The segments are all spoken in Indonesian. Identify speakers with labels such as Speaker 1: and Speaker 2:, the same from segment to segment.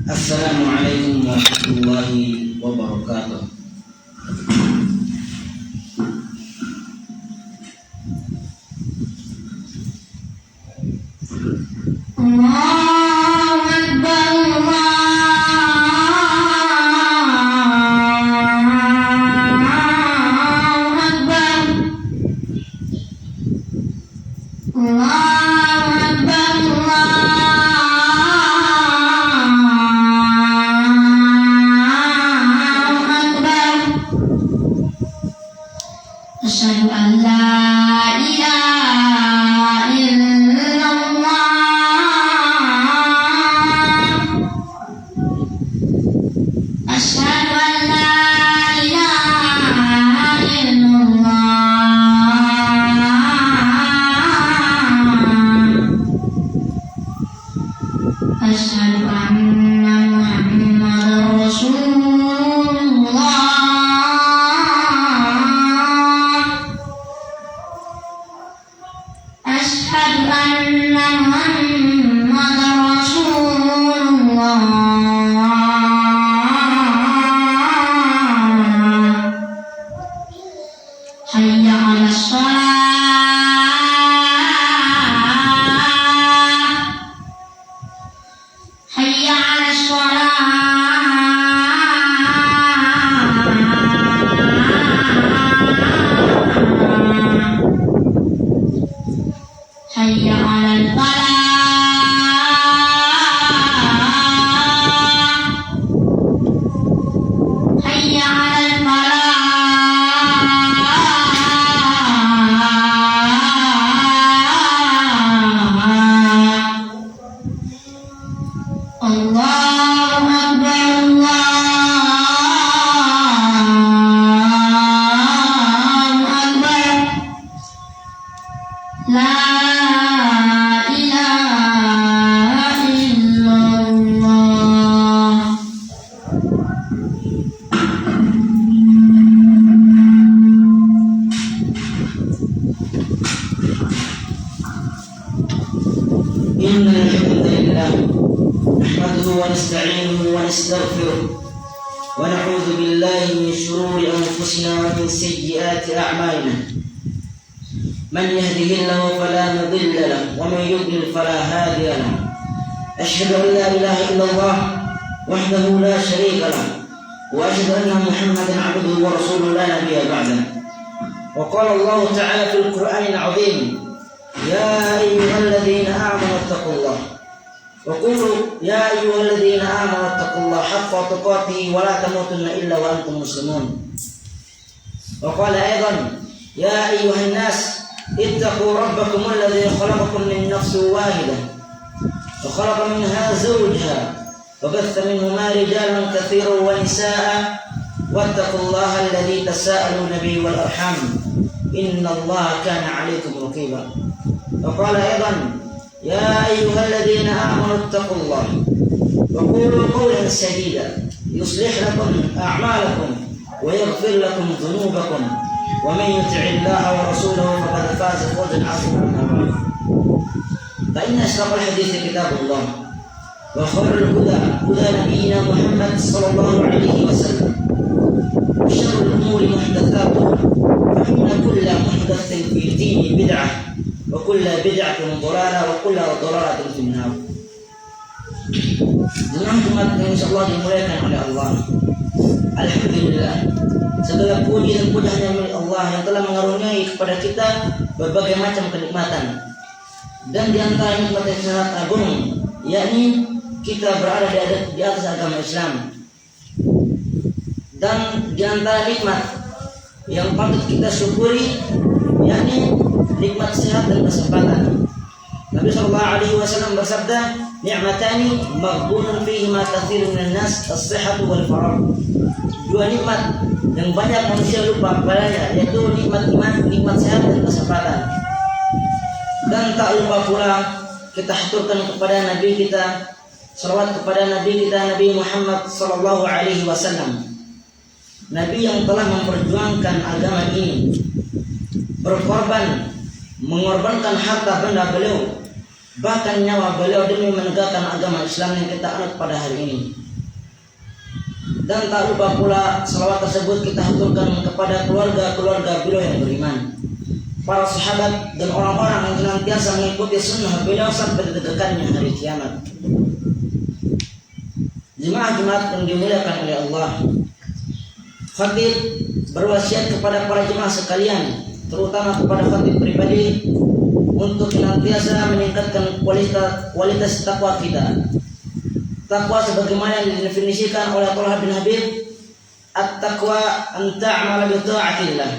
Speaker 1: Assalamualaikum warahmatullahi wabarakatuh.
Speaker 2: Asyhadu an la ilaha illallah. Asyhadu an la ilaha illallah. Asyhadu anna Muhammadar Rasulullah. Asyhadu anna Muhammadar Rasulullah. Hayya 'alas shalah. Hayya 'alas shalah. Hayya 'alal falah. Hayya 'alal falah. Allahu Akbar, Allahu Akbar. La ilaha illallah.
Speaker 1: Innal hamdalillah nahmaduhu wa nasta'inuhu wa nastaghfiruh wa na'udzu billahi min shururi anfusina wa min sayyiati a'malina. Man yahdihillahu fala mudilla lahu wa man yudlil fala hadiya lahu. Asyhadu an la ilaha illallah wahdahu la syarika lahu wa asyhadu anna Muhammadan 'abduhu wa rasuluhu la nabiyya ba'dahu. Wa qala Allah ta'ala fil Qur'anil 'azim, ya ayyuhalladzina amanu taqullaha wa qulu ya ayyuhalladzina amanu taqullaha haqqa tuqatih wa la tamutunna illa wa antum muslimun. Wa qala aidan ya ayyuhan nas اتقوا ربكم الذي خلقكم من نفس واحدة وخلق منها زوجها وبث منهما رجالا كثيرا ونساء واتقوا الله الذي تساءلون به والأرحام إن الله كان عليكم رقيبا. وقال أيضا يا أيها الذين آمنوا اتقوا الله وقولوا قولا سديدا يصلح لكم أعمالكم ويغفر لكم ذنوبكم ومن يطع الله ورسوله فقد فاز فوزا عظيما. فإن أصدق الحديث كتاب الله وخير الهدى هدى نبينا محمد صلى الله عليه وسلم وشر الأمور محدثاتها فإن كل محدث في الدين بدعة وكل بدعة ضلالة وكل ضلالة في النار. Jemaah yang insyaallah dimuliakan oleh Allah. Alhamdulillah, segala puji dan puja hanya milik Allah yang telah mengaruniai kepada kita berbagai macam kenikmatan. Dan di antara nikmat yang sangat agung, yakni kita berada di atas agama Islam. Dan di antara nikmat yang patut kita syukuri, yakni nikmat sehat dan kesempatan. Nabi sallallahu alaihi wasallam bersabda, "Ni'matani maghbunun fihima katsirun minan nas, as-sihhatu wal faragh." Dua nikmat yang banyak manusia lupa padanya, yaitu nikmat iman, nikmat sehat dan kesempatan. Dan tak lupa pula kita haturkan kepada Nabi kita, salawat kepada Nabi kita, Nabi Muhammad sallallahu alaihi wasallam. Nabi yang telah memperjuangkan agama ini, berkorban, mengorbankan harta benda beliau bahkan nyawa beliau demi menegakkan agama Islam yang kita anut pada hari ini. Dan tak lupa pula salawat tersebut kita haturkan kepada keluarga-keluarga beliau yang beriman, para sahabat dan orang-orang yang senantiasa mengikuti sunnah beliau sampai ditegakkannya hari kiamat. Jemaah-jemaah yang dimuliakan oleh Allah, khatib berwasiat kepada para jemaah sekalian, terutama kepada khatib pribadi, untuk senantiasa meningkatkan kualitas takwa kita. Takwa sebagaimana yang didefinisikan oleh Talha bin Habib, at-taqwa an ta'mala bi ta'atillah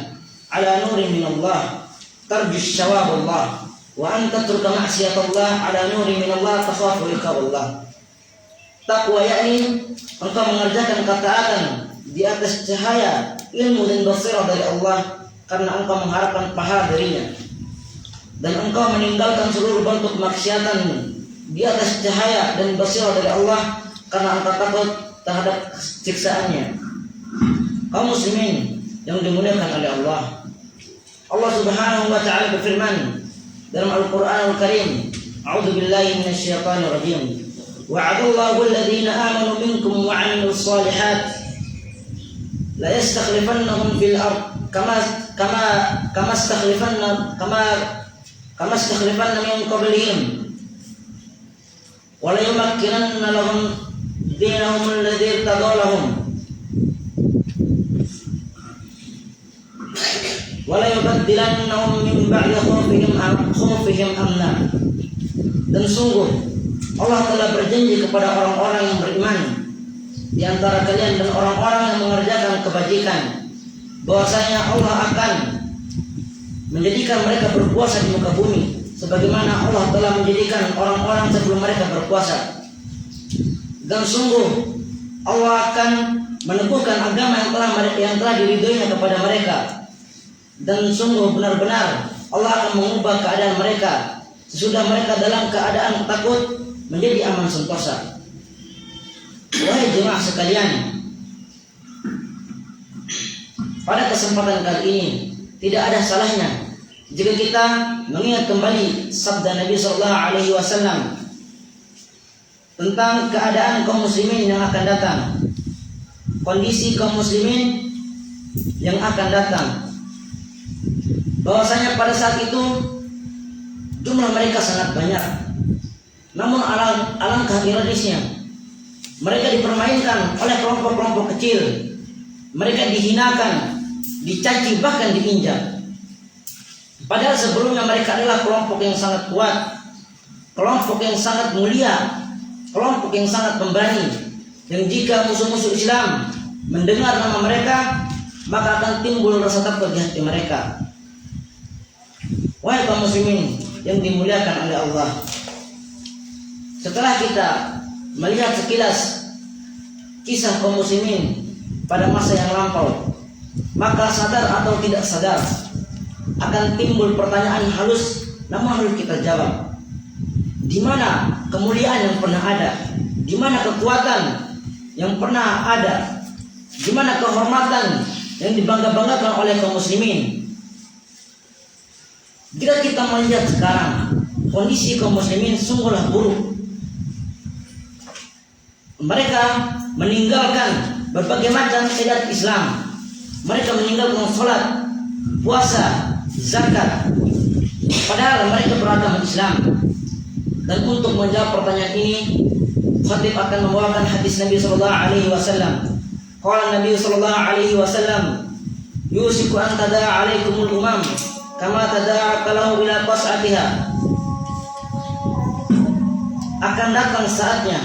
Speaker 1: ala nurin min Allah tarju syawab Allah wa an tatruka ma'siyatallah ala nurin min Allah takhafu iqaballah. Takwa yakni engkau mengerjakan ketaatan di atas cahaya ilmu dan basirah dari Allah karena engkau mengharapkan pahala darinya, dan engkau meninggalkan seluruh bentuk maksiatan di atas cahaya dan basirah dari Allah karena engkau takut terhadap siksaannya. Kaum muslimin yang dimuliakan oleh Allah, Allah Subhanahu wa taala berfirman dalam Al-Qur'anul Karim, A'udzu billahi minasyaitonir rajim. Wa'adallahu alladhina amanu minkum wa 'amilus shalihat la yastakhlifannahum fil ard kama istakhlafanna min qablihim wa la yumakkinanna lahum dinahum alladhi irtada lahum wa la yubaddilannahum min ba'di khawfihim amna. Dan sungguh Allah telah berjanji kepada orang-orang yang beriman di antara kalian dan orang-orang yang mengerjakan kebajikan, bahwasanya Allah akan menjadikan mereka berkuasa di muka bumi sebagaimana Allah telah menjadikan orang-orang sebelum mereka berkuasa. Dan sungguh Allah akan meneguhkan agama yang telah diridhoinya kepada mereka. Dan sungguh benar-benar Allah akan mengubah keadaan mereka sesudah mereka dalam keadaan takut menjadi aman sentosa. Wahai jemaah sekalian, pada kesempatan kali ini tidak ada salahnya jika kita mengingat kembali sabda Nabi sallallahu alaihi wasallam tentang keadaan kaum muslimin yang akan datang, kondisi kaum muslimin yang akan datang, bahwasanya pada saat itu jumlah mereka sangat banyak, namun alangkah ironisnya mereka dipermainkan oleh kelompok-kelompok kecil, mereka dihinakan, dicaci, bahkan diinjak. Padahal sebelumnya mereka adalah kelompok yang sangat kuat, kelompok yang sangat mulia, kelompok yang sangat pemberani, yang jika musuh-musuh Islam mendengar nama mereka maka akan timbul rasa takut di hati mereka. Wahai kaum muslimin yang dimuliakan oleh Allah, setelah kita melihat sekilas kisah kaum muslimin pada masa yang lampau, maka sadar atau tidak sadar akan timbul pertanyaan halus, namun harus kita jawab. Di mana kemuliaan yang pernah ada? Di mana kekuatan yang pernah ada? Di mana kehormatan yang dibangga-banggakan oleh kaum muslimin? Jika kita melihat sekarang, kondisi kaum muslimin sungguhlah buruk. Mereka meninggalkan berbagai macam syariat Islam. Mereka meninggalkan sholat, puasa, zakat, padahal mereka beragama Islam. Dan untuk menjawab pertanyaan ini, khatib akan membawakan hadis Nabi sallallahu alaihi wasallam. Qala Nabi sallallahu alaihi wasallam, yusiku an tada'a alaikumul umam kama tada'a kalahu ila qas'atiha. Akan datang saatnya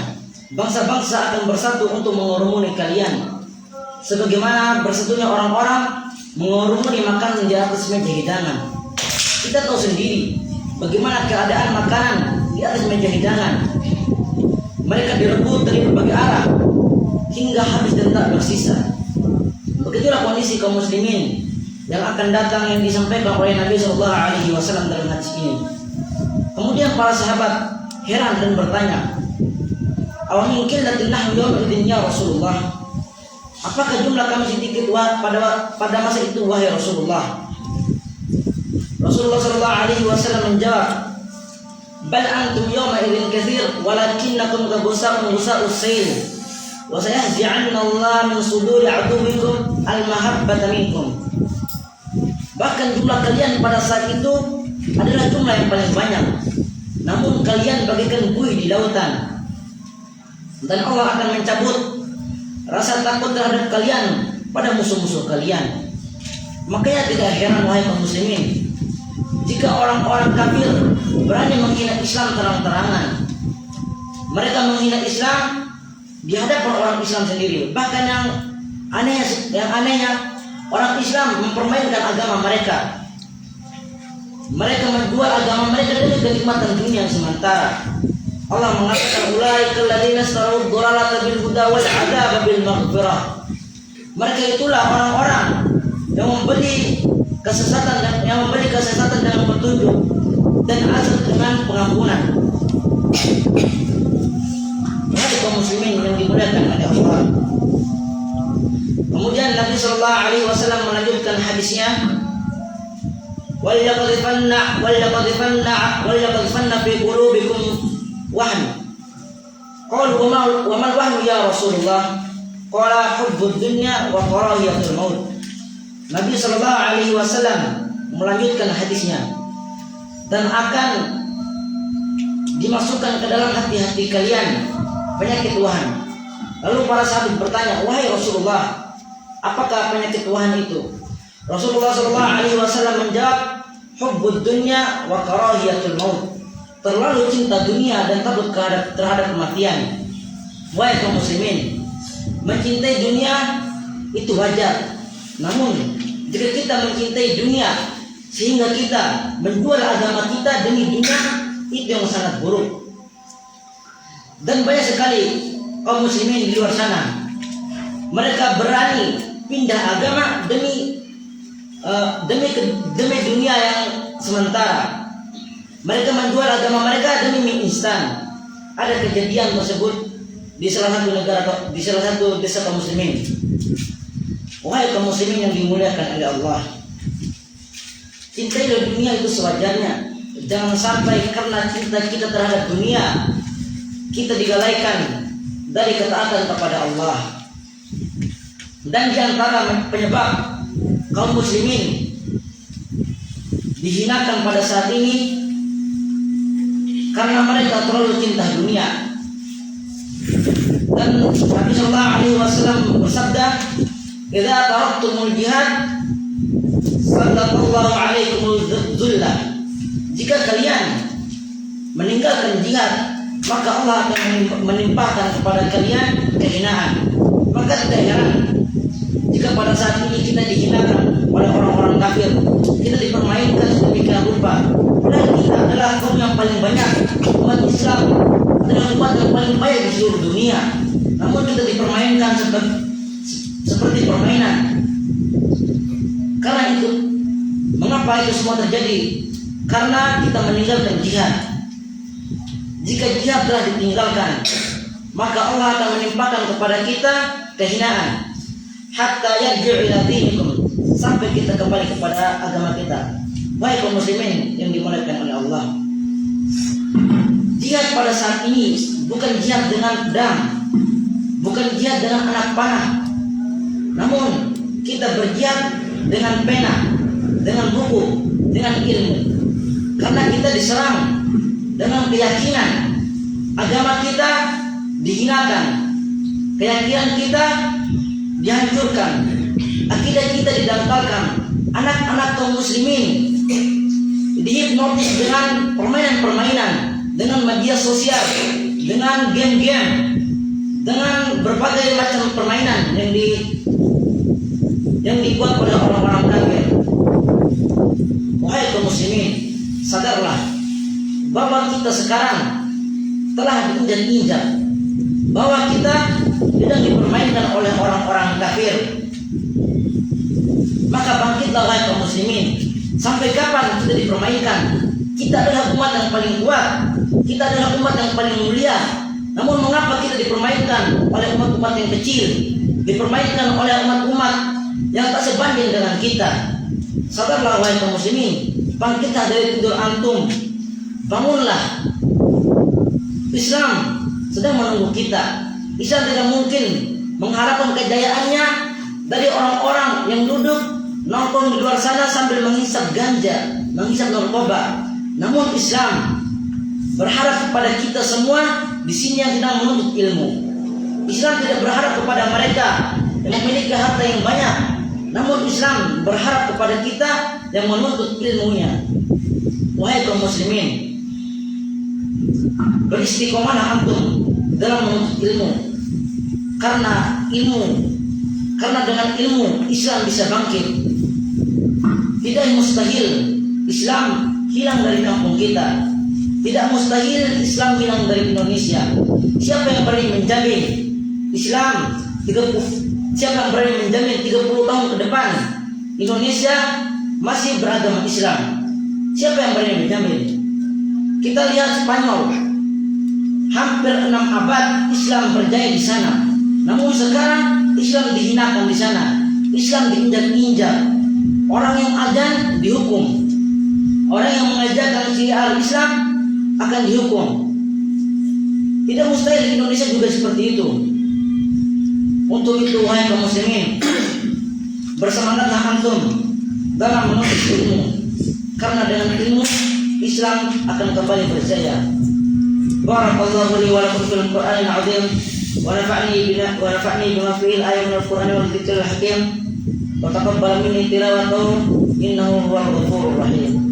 Speaker 1: bangsa-bangsa akan bersatu untuk mengurumuni kalian, sebagaimana bersatunya orang-orang mengurumuni makanan di atas meja hidangan. Kita tahu sendiri bagaimana keadaan makanan di atas meja hidangan. Mereka direbut dari berbagai arah hingga habis dan tak bersisa. Begitulah kondisi kaum muslimin yang akan datang yang disampaikan oleh Nabi sallallahu alaihi wasallam dalam hadis ini. Kemudian para sahabat heran dan bertanya, "Aw min qillatin nahnu yawma idzin ya Rasulullah?" Apakah jumlah kami sedikit pada masa itu wahai Rasulullah? Rasulullah sallallahu alaihi wasallam menjawab, bal antum yawma idzin katsir walakinnakum kabusa'un busa'us sayl wa sayahzi'anna Allah min suduri aduwikum al-mahabbata minkum. Bahkan jumlah kalian pada saat itu adalah jumlah yang paling banyak, namun kalian bagaikan buih di lautan, dan Allah akan mencabut rasa takut terhadap kalian pada musuh-musuh kalian. Makanya tidak heran wahai kaum muslimin, jika orang-orang kafir berani menghina Islam terang-terangan. Mereka menghina Islam di hadapan orang Islam sendiri. Bahkan yang anehnya orang Islam mempermainkan agama mereka. Mereka menjual agama mereka demi kenikmatan dunia yang sementara. Allah mengatakan ulaikal ladzina istarau ad-dhalalata bil huda wal 'adzaba bil maghfirah. Mereka itulah orang-orang yang membeli kesesatan dengan petunjuk dan azab dengan pengampunan. Wahai kaum muslimin yang dimuliakan oleh Allah. Kemudian Nabi sallallahu alaihi wasallam melanjutkan hadisnya, wal yaqdhifanna fi qulubikum wahn. Qalu wa mal wahn ya Rasulullah? Qala hubbud dunya wa karahiyatul maut. Nabi sallallahu alaihi wasallam melanjutkan hadisnya, dan akan dimasukkan ke dalam hati-hati kalian penyakit wahan. Lalu para sahabat bertanya, wahai Rasulullah, apakah penyakit wahan itu? Rasulullah sallallahu alaihi wasallam menjawab, hubbud dunya wa karahiyatul maut. Terlalu cinta dunia dan takut terhadap kematian. Wahai kaum muslimin, mencintai dunia itu wajar. Namun jika kita mencintai dunia sehingga kita menjual agama kita demi dunia, itu yang sangat buruk. Dan banyak sekali kaum muslimin di luar sana, mereka berani pindah agama demi dunia yang sementara. Mereka menjual agama mereka demi mie instan. Ada kejadian tersebut di salah satu negara, di salah satu desa kaum muslimin. Wahai kaum muslimin yang dimuliakan oleh Allah, cintailah dunia itu sewajarnya. Jangan sampai karena cinta kita terhadap dunia kita dilalaikan dari ketaatan kepada Allah. Dan di antara penyebab kaum muslimin dihinakan pada saat ini karena mereka terlalu cinta dunia. Dan Nabi sallallahu alaihi wasallam bersabda, "Idza taraktumul jihad, sallallahu alaikumul dhullah." Jika kalian meninggalkan jihad, maka Allah akan menimpakan kepada kalian kehinaan. Maka tidak heran jika pada saat ini kita dihinakan oleh orang-orang kafir, kita dipermainkan sedemikian rupa. Padahal kita adalah kaum yang paling banyak, umat Islam adalah umat yang paling baik di seluruh dunia. Namun kita dipermainkan seperti permainan. Karena itu, mengapa itu semua terjadi? Karena kita meninggalkan jihad. Jika jihad telah ditinggalkan, maka Allah akan menimpakan kepada kita kehinaan. Hatta yarji'u ila dinikum, sampai kita kembali kepada agama kita. Baik kaum muslimin yang dimuliakan oleh Allah, jihad pada saat ini bukan jihad dengan pedang, bukan jihad dengan anak panah, namun kita berjihad dengan pena, dengan buku, dengan ilmu. Karena kita diserang dengan keyakinan agama kita dihinakan, keyakinan kita dihancurkan, akidah kita didangkalkan. Anak-anak kaum muslimin dihipnotis dengan permainan-permainan, dengan media sosial, dengan game-game, dengan berbagai macam permainan yang dibuat oleh orang-orang kafir. Wahai kaum muslimin, sadarlah bahwa kita sekarang telah diinjak-injak, bahwa kita sedang dipermainkan oleh orang-orang kafir. Maka bangkitlah wahai kaum muslimin. Sampai kapan kita dipermainkan? Kita adalah umat yang paling kuat, kita adalah umat yang paling mulia. Namun mengapa kita dipermainkan oleh umat-umat yang kecil, dipermainkan oleh umat-umat yang tak sebanding dengan kita? Sadarlah wahai kaum muslimin, bangkitlah dari tidur antum, bangunlah Islam sedang menunggu kita. Islam tidak mungkin mengharapkan kejayaannya dari orang-orang yang duduk nongkrong di luar sana sambil menghisap ganja, menghisap narkoba. Namun Islam berharap kepada kita semua di sini yang sedang menuntut ilmu. Islam tidak berharap kepada mereka yang memiliki harta yang banyak, namun Islam berharap kepada kita yang menuntut ilmunya. Wahai kaum muslimin, beristiqomahlah antum dalam menuntut ilmu. Karena dengan ilmu Islam bisa bangkit. Tidak mustahil Islam hilang dari kampung kita. Tidak mustahil Islam hilang dari Indonesia. Siapa yang berani menjamin Islam 30, siapa yang berani menjamin 30 tahun ke depan Indonesia masih beragama Islam? Siapa yang berani menjamin? Kita lihat Spanyol, hampir 6 abad Islam berjaya di sana. Namun sekarang Islam dihinakan di sana. Islam diinjak-injak. Orang yang azan dihukum. Orang yang mengajarkan syiar Islam akan dihukum. Tidak mustahil di Indonesia juga seperti itu. Untuk itu wahai kaum muslimin, bersemangatlah antum dalam menuntut ilmu. Karena dengan ilmu Islam akan kembali berjaya. Barakallahu li wa lakum fil Qur'anil 'azim wa nafa'ni bima fihi al-ayati minal Qur'ani wal dzikril hakim wa taqabbal minni tilawatahu innahu huwal ghafurur rahim.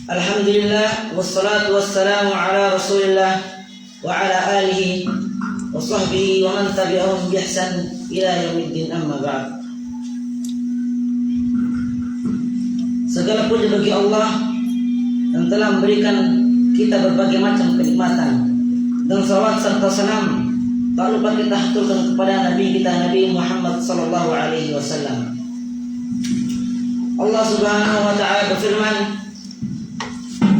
Speaker 1: Alhamdulillah wassalatu wassalamu ala Rasulillah wa ala alihi wa sahbihi wa man tabi'ahum bi ihsan ila yaumiddin, amma ba'd. Segala puji bagi Allah yang telah memberikan kita berbagai macam kenikmatan, dan salawat serta salam tak lupa kita haturkan kepada Nabi kita, Nabi Muhammad sallallahu alaihi wasallam. Allah Subhanahu wa ta'ala berfirman,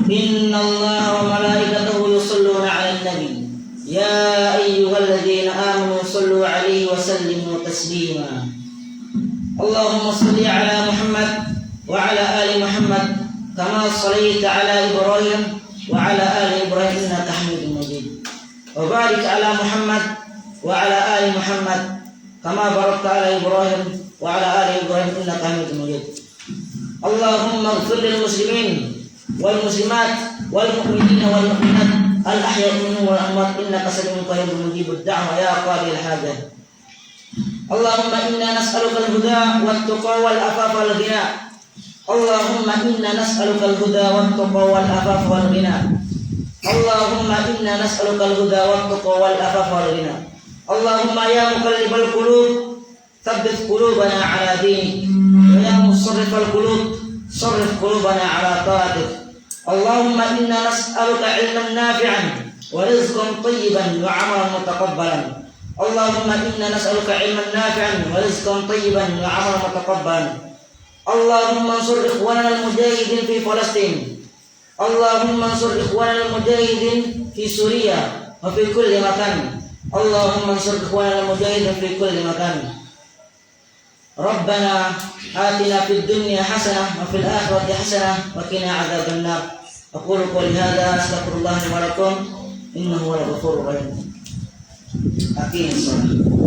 Speaker 1: Inna Allah wa malaikatahu yusalluna 'alan nabi ya ayyuhalladzina amanu sallu 'alaihi wa sallimu taslima. Allahumma shalli 'ala Muhammad wa 'ala ali Muhammad kama shallaita 'ala Ibrahim wa 'ala ali Ibrahim innaka Hamidum Majid. Wa barik 'ala Muhammad wa 'ala ali Muhammad kama barakta 'ala Ibrahim wa 'ala ali Ibrahim innaka Hamidum Majid. Allahumma ighfir lil muslimin wal muslimat wal mu'minina wal mu'minat al ahya'i minhum wal amwat innaka sami'un qaribun mujibud da'wa ya qadil hajat. Allahumma inna nas'aluka al-huda wat tuqa wal afafa wal ghina. Allahumma inna nas'aluka al-huda wat tuqa wal afafa wal ghina. Allahumma inna nas'aluka al-huda wat tuqa wal afafa wal ghina. Allahumma ya muqallibal qulub tsabbit qulubana ala dinik. Ya musarrifal qulub sarrif qulubana ala ta'atik. Allahumma inna nas'aluka 'ilman nafi'an wa rizqan thayyiban wa 'amalan mutaqabbalan. Allahumma inna nas'aluka 'ilman nafi'an wa rizqan thayyiban wa 'amalan mutaqabbalan. Allahumma ansur ikhwanana al-mujahidin fi Palestin. Allahumma ansur ikhwanana al-mujahidin fi Suriah wa fi kulli makan. Allahumma ansur ikhwanana al-mujahidin fi kulli makan. Rabbana atina fid dunya hasanah wa fil akhirati hasanah wa qina adzaban nar. Aqulu qouli hadza astaghfirullah li wa lakum innahu huwal ghafurur rahim. Aqimus shalah.